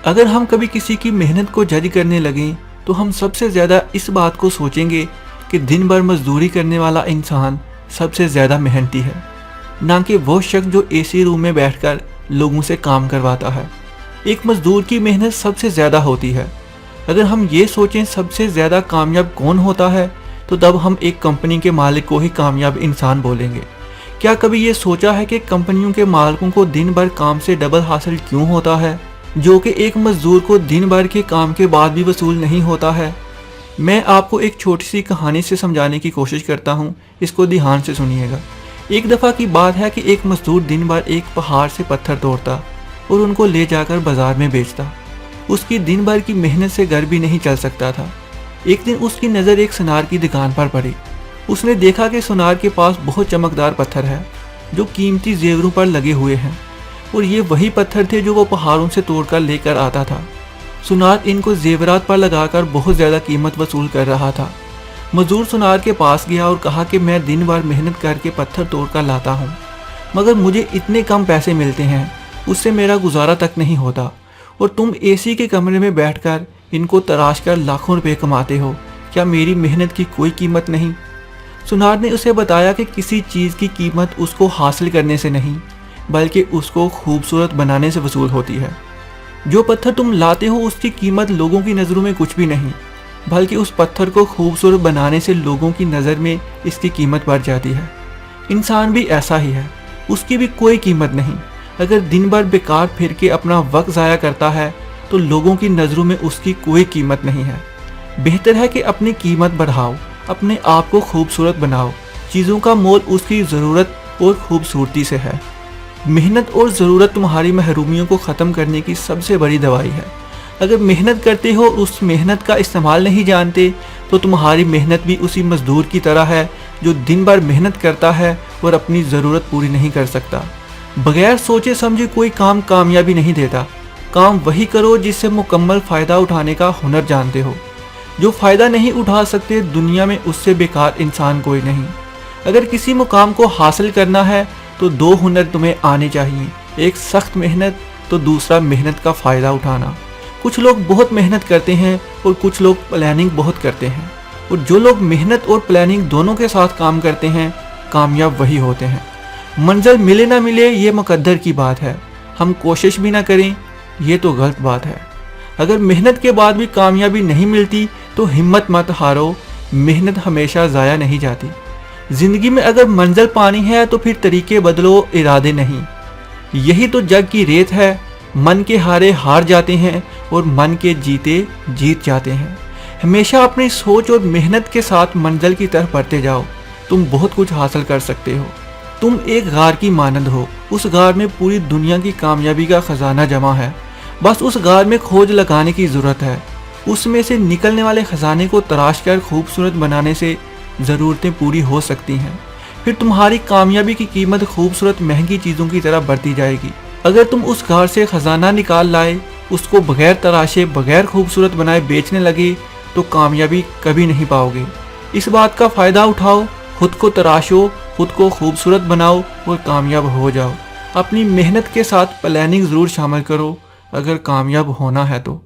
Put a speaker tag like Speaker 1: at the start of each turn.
Speaker 1: اگر ہم کبھی کسی کی محنت کو جج کرنے لگیں تو ہم سب سے زیادہ اس بات کو سوچیں گے کہ دن بھر مزدوری کرنے والا انسان سب سے زیادہ محنتی ہے، نہ کہ وہ شخص جو اے سی روم میں بیٹھ کر لوگوں سے کام کرواتا ہے۔ ایک مزدور کی محنت سب سے زیادہ ہوتی ہے۔ اگر ہم یہ سوچیں سب سے زیادہ کامیاب کون ہوتا ہے تو تب ہم ایک کمپنی کے مالک کو ہی کامیاب انسان بولیں گے۔ کیا کبھی یہ سوچا ہے کہ کمپنیوں کے مالکوں کو دن بھر کام سے ڈبل حاصل کیوں ہوتا ہے، جو کہ ایک مزدور کو دن بھر کے کام کے بعد بھی وصول نہیں ہوتا ہے؟ میں آپ کو ایک چھوٹی سی کہانی سے سمجھانے کی کوشش کرتا ہوں، اس کو دھیان سے سنیے گا۔ ایک دفعہ کی بات ہے کہ ایک مزدور دن بھر ایک پہاڑ سے پتھر توڑتا اور ان کو لے جا کر بازار میں بیچتا۔ اس کی دن بھر کی محنت سے گھر بھی نہیں چل سکتا تھا۔ ایک دن اس کی نظر ایک سونار کی دکان پر پڑی۔ اس نے دیکھا کہ سونار کے پاس بہت چمکدار پتھر ہے جو قیمتی زیوروں پر لگے ہوئے ہیں، اور یہ وہی پتھر تھے جو وہ پہاڑوں سے توڑ کر لے کر آتا تھا۔ سونار ان کو زیورات پر لگا کر بہت زیادہ قیمت وصول کر رہا تھا۔ مزدور سونار کے پاس گیا اور کہا کہ میں دن بھر محنت کر کے پتھر توڑ کر لاتا ہوں، مگر مجھے اتنے کم پیسے ملتے ہیں، اس سے میرا گزارا تک نہیں ہوتا، اور تم اے سی کے کمرے میں بیٹھ کر ان کو تراش کر لاکھوں روپے کماتے ہو، کیا میری محنت کی کوئی قیمت نہیں؟ سونار نے اسے بتایا کہ کسی چیز کی قیمت اس کو حاصل کرنے سے نہیں بلکہ اس کو خوبصورت بنانے سے وصول ہوتی ہے۔ جو پتھر تم لاتے ہو اس کی قیمت لوگوں کی نظروں میں کچھ بھی نہیں، بلکہ اس پتھر کو خوبصورت بنانے سے لوگوں کی نظر میں اس کی قیمت بڑھ جاتی ہے۔ انسان بھی ایسا ہی ہے، اس کی بھی کوئی قیمت نہیں۔ اگر دن بھر بیکار پھر کے اپنا وقت ضائع کرتا ہے تو لوگوں کی نظروں میں اس کی کوئی قیمت نہیں ہے۔ بہتر ہے کہ اپنی قیمت بڑھاؤ، اپنے آپ کو خوبصورت بناؤ۔ چیزوں کا مول اس کی ضرورت اور خوبصورتی سے ہے۔ محنت اور ضرورت تمہاری محرومیوں کو ختم کرنے کی سب سے بڑی دوائی ہے۔ اگر محنت کرتے ہو اس محنت کا استعمال نہیں جانتے تو تمہاری محنت بھی اسی مزدور کی طرح ہے جو دن بھر محنت کرتا ہے اور اپنی ضرورت پوری نہیں کر سکتا۔ بغیر سوچے سمجھے کوئی کام کامیابی نہیں دیتا۔ کام وہی کرو جس سے مکمل فائدہ اٹھانے کا ہنر جانتے ہو۔ جو فائدہ نہیں اٹھا سکتے دنیا میں اس سے بیکار انسان کوئی نہیں۔ اگر کسی مقام کو حاصل کرنا ہے تو دو ہنر تمہیں آنے چاہیے، ایک سخت محنت تو دوسرا محنت کا فائدہ اٹھانا۔ کچھ لوگ بہت محنت کرتے ہیں اور کچھ لوگ پلاننگ بہت کرتے ہیں، اور جو لوگ محنت اور پلاننگ دونوں کے ساتھ کام کرتے ہیں کامیاب وہی ہوتے ہیں۔ منزل ملے نہ ملے یہ مقدر کی بات ہے، ہم کوشش بھی نہ کریں یہ تو غلط بات ہے۔ اگر محنت کے بعد بھی کامیابی نہیں ملتی تو ہمت مت ہارو، محنت ہمیشہ ضائع نہیں جاتی۔ زندگی میں اگر منزل پانی ہے تو پھر طریقے بدلو، ارادے نہیں۔ یہی تو جگ کی ریت ہے، من کے ہارے ہار جاتے ہیں اور من کے جیتے جیت جاتے ہیں۔ ہمیشہ اپنی سوچ اور محنت کے ساتھ منزل کی طرف بڑھتے جاؤ، تم بہت کچھ حاصل کر سکتے ہو۔ تم ایک غار کی مانند ہو، اس غار میں پوری دنیا کی کامیابی کا خزانہ جمع ہے، بس اس غار میں کھوج لگانے کی ضرورت ہے۔ اس میں سے نکلنے والے خزانے کو تراش کر خوبصورت بنانے سے ضرورتیں پوری ہو سکتی ہیں، پھر تمہاری کامیابی کی قیمت خوبصورت مہنگی چیزوں کی طرح بڑھتی جائے گی۔ اگر تم اس غار سے خزانہ نکال لائے، اس کو بغیر تراشے بغیر خوبصورت بنائے بیچنے لگے تو کامیابی کبھی نہیں پاؤ گے۔ اس بات کا فائدہ اٹھاؤ، خود کو تراشو، خود کو خوبصورت بناؤ اور کامیاب ہو جاؤ۔ اپنی محنت کے ساتھ پلاننگ ضرور شامل کرو اگر کامیاب ہونا ہے تو۔